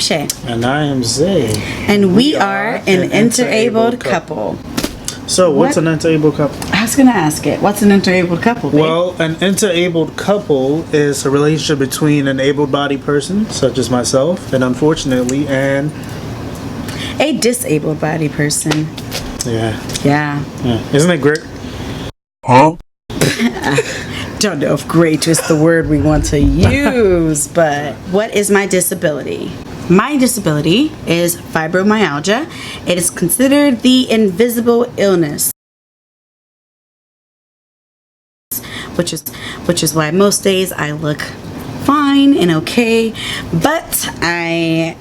Shay. And I am Zay. And we are an interabled couple. So, what's an interabled couple? I was going to ask it. What's an interabled couple, babe? Well, an interabled couple is a relationship between an able-bodied person, such as myself, and unfortunately, and a disabled body person. Yeah. Isn't it great? Huh? Don't know if great is the word we want to use, but what is my disability? My disability is fibromyalgia. It is considered the invisible illness, which is why most days I look fine and okay, but I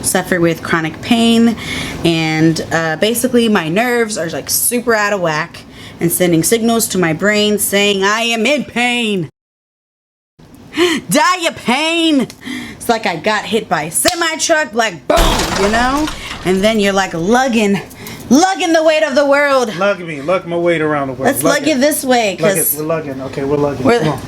suffer with chronic pain, and basically my nerves are like super out of whack and sending signals to my brain saying I am in pain. Die of pain. It's like I got hit by a semi-truck, like boom, you know? And then you're like lugging the weight of the world. Lug my weight around the world. Let's lug it this way, cause we're lugging. Okay, we're lugging. Come on.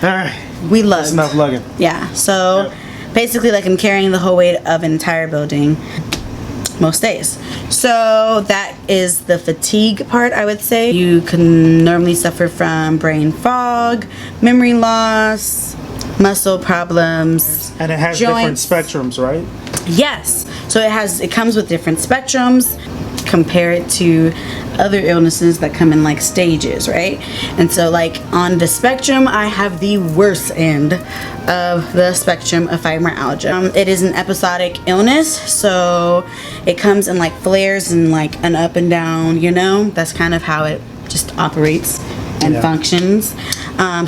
Alright. We lug. That's enough lugging. Yeah. So basically, like, I'm carrying the whole weight of an entire building most days. So that is the fatigue part, I would say. You can normally suffer from brain fog, memory loss, muscle problems, and it has joints. Different spectrums, right? Yes. So it comes with different spectrums. Compare it to other illnesses that come in like stages, right? And so like on the spectrum, I have the worst end of the spectrum of fibromyalgia. It is an episodic illness, so it comes in like flares and like an up and down, you know? That's kind of how it just operates and functions.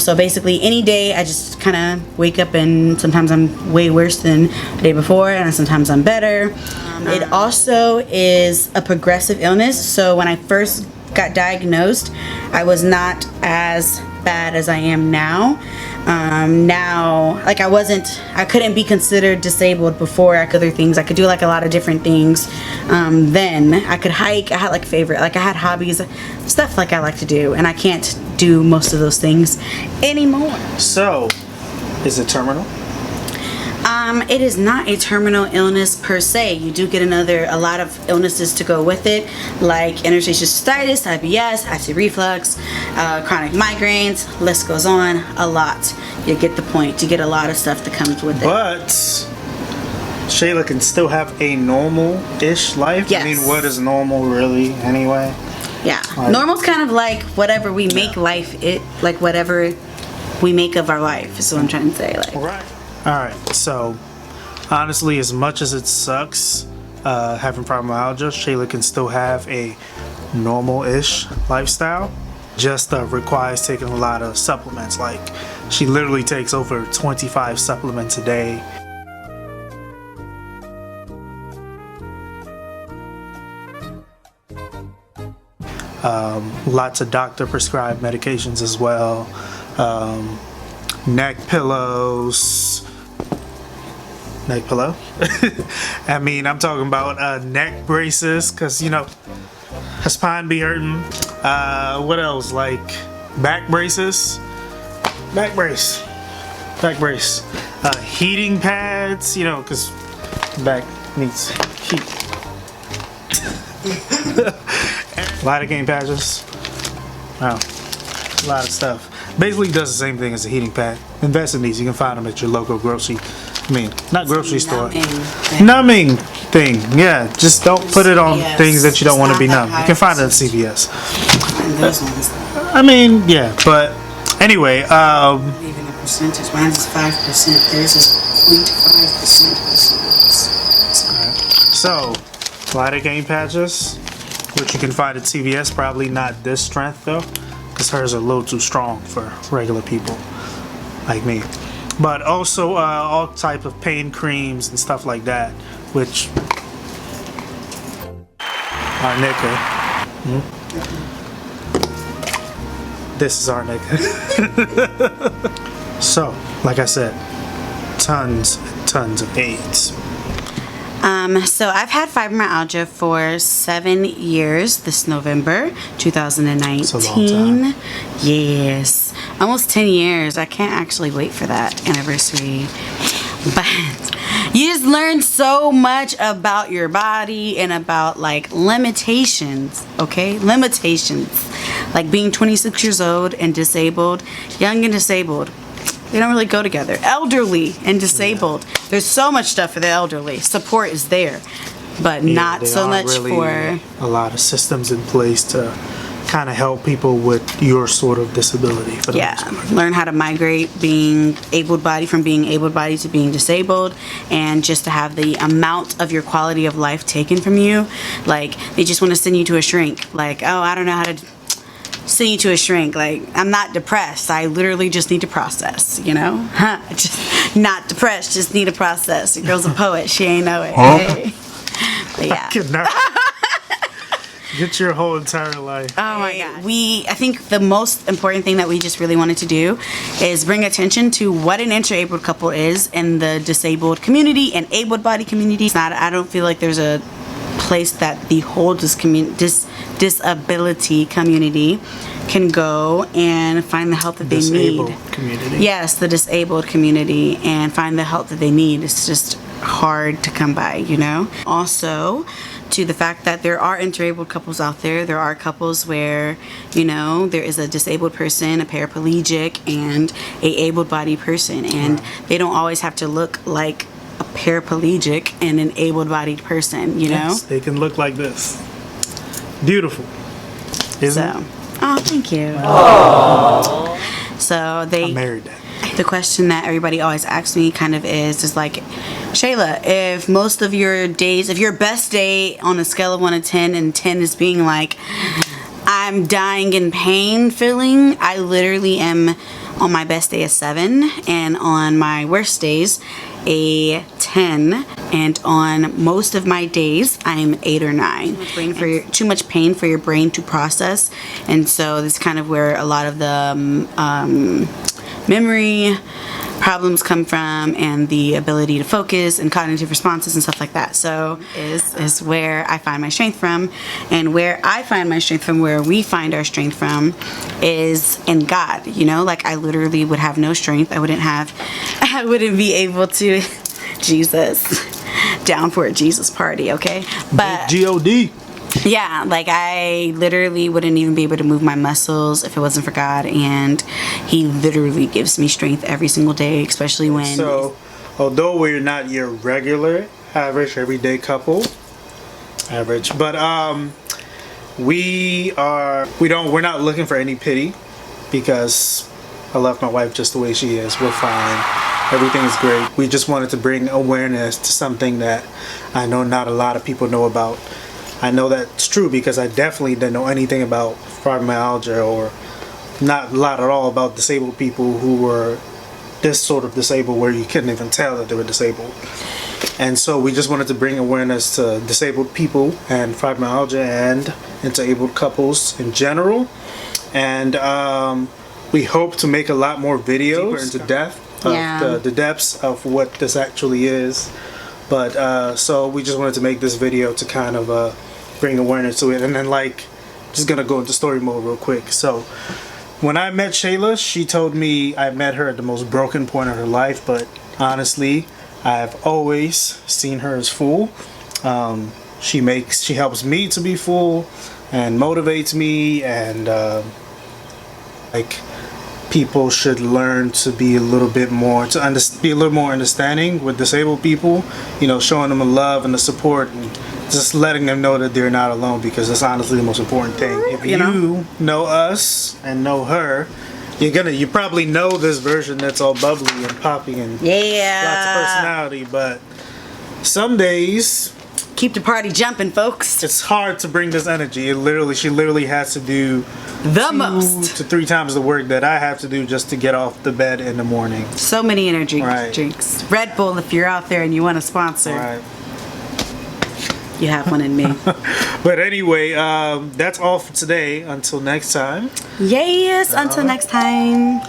So basically any day I just kind of wake up and sometimes I'm way worse than the day before, and sometimes I'm better. It also is a progressive illness, so when I first got diagnosed I was not as bad as I am now. Now, like I couldn't be considered disabled before. I could do things. I could do like a lot of different things. Then I could hike. I had like I had hobbies, stuff like I like to do, and I can't do most of those things anymore. So, is it terminal? It is not a terminal illness per se. You do get a lot of illnesses to go with it, like interstitial cystitis, IBS, acid reflux, chronic migraines, list goes on, a lot. You get the point. You get a lot of stuff that comes with it. But Shayla can still have a normal-ish life? Yes. I mean, what is normal really anyway? Yeah. Normal's kind of like whatever we make life, like whatever we make of our life is what I'm trying to say. Like. Right. Alright, so honestly, as much as it sucks having fibromyalgia, Shayla can still have a normal-ish lifestyle. Just requires taking a lot of supplements. Like, she literally takes over 25 supplements a day. Lots of doctor prescribed medications as well. Neck pillows. Neck pillow? I mean, I'm talking about neck braces, because, you know, her spine be hurting. What else? Like back braces? Back brace. Heating pads, you know, because back needs heat. Lidocaine patches. Wow. A lot of stuff. Basically does the same thing as a heating pad. Invest in these. You can find them at your local not grocery store. Numbing thing. Yeah, just don't put it on things that you don't want to be numb. You can find it at CVS. I mean, yeah, but anyway. Even a percentage. Mine is 5%. Theirs is 0.5%. So, lidocaine patches, which you can find at CVS. Probably not this strength though, because hers are a little too strong for regular people like me. But also all type of pain creams and stuff like that, which our nickel. This is our nickel. So, like I said, tons and tons of AIDS. So I've had fibromyalgia for 7 years this November 2019. That's a long time. Yes. almost 10 years. I can't actually wait for that anniversary. But you just learn so much about your body and about like limitations, okay? Limitations. Like being 26 years old and disabled, young and disabled. They don't really go together. Elderly and disabled. There's so much stuff for the elderly. Support is there, but not so much really for a lot of systems in place to kind of help people with your sort of disability. For the most part. Learn how to migrate being able-bodied from being able-bodied to being disabled, and just to have the amount of your quality of life taken from you. Like, they just want to send you to a shrink. Like, oh, I don't know how to send you to a shrink. Like, I'm not depressed. I literally just need to process, you know? Just not depressed, just need to process. The girl's a poet. She ain't know it. Hey. But yeah. I cannot get your whole entire life. Oh my God. I think the most important thing that we just really wanted to do is bring attention to what an interabled couple is in the disabled community and able-bodied community. It's not, I don't feel like there's a place that the whole disability community can go and find the help that they need. Disabled community. Yes, the disabled community, and find the help that they need. It's just hard to come by, you know? Also, to the fact that there are interabled couples out there. There are couples where, you know, there is a disabled person, a paraplegic, and a able-bodied person, and they don't always have to look like a paraplegic and an able-bodied person, you know? Yes, they can look like this. Beautiful. Isn't it? Oh, thank you. Aww. So I married that. the question that everybody always asks me kind of is like, Shayla, if most of your days, if your best day on a scale of 1 to 10, and 10 is being like, I'm dying in pain feeling, I literally am on my best day a 7, and on my worst days a 10, and on most of my days I'm 8 or 9. Too much pain for your brain to process, and so this is kind of where a lot of the memory problems come from, and the ability to focus and cognitive responses and stuff like that. So is where I find my strength from, and where I find my strength from, where we find our strength from, is in God. You know, like I literally would have no strength. I wouldn't be able to. Jesus, down for a Jesus party, okay? But G-O-D. yeah, like I literally wouldn't even be able to move my muscles if it wasn't for God, and He literally gives me strength every single day, especially when. So, although we're not your regular, average, everyday couple, but we're not looking for any pity, because I love my wife just the way she is. We're fine. Everything is great. We just wanted to bring awareness to something that I know not a lot of people know about. I know that's true because I definitely didn't know anything about fibromyalgia, or not a lot at all about disabled people who were this sort of disabled where you couldn't even tell that they were disabled. And so we just wanted to bring awareness to disabled people and fibromyalgia and interabled couples in general. And we hope to make a lot more videos into depth of the depths of what this actually is. But so we just wanted to make this video to kind of bring awareness to it. And then, like, just gonna go into story mode real quick. So when I met Shayla, she told me I met her at the most broken point of her life, but honestly I've always seen her as full. She helps me to be full and motivates me, and like, people should learn to be a little bit more, be a little more understanding with disabled people, you know, showing them the love and the support, and just letting them know that they're not alone, because that's honestly the most important thing. If you know us and know her, you probably know this version that's all bubbly and poppy and lots of personality, but some days keep the party jumping, folks. It's hard to bring this energy. She literally has to do the 2 to 3 times the work that I have to do just to get off the bed in the morning. So many energy drinks. Red Bull, if you're out there and you want to sponsor. Right. You have one in me. But anyway, that's all for today. Until next time. Yes, until next time.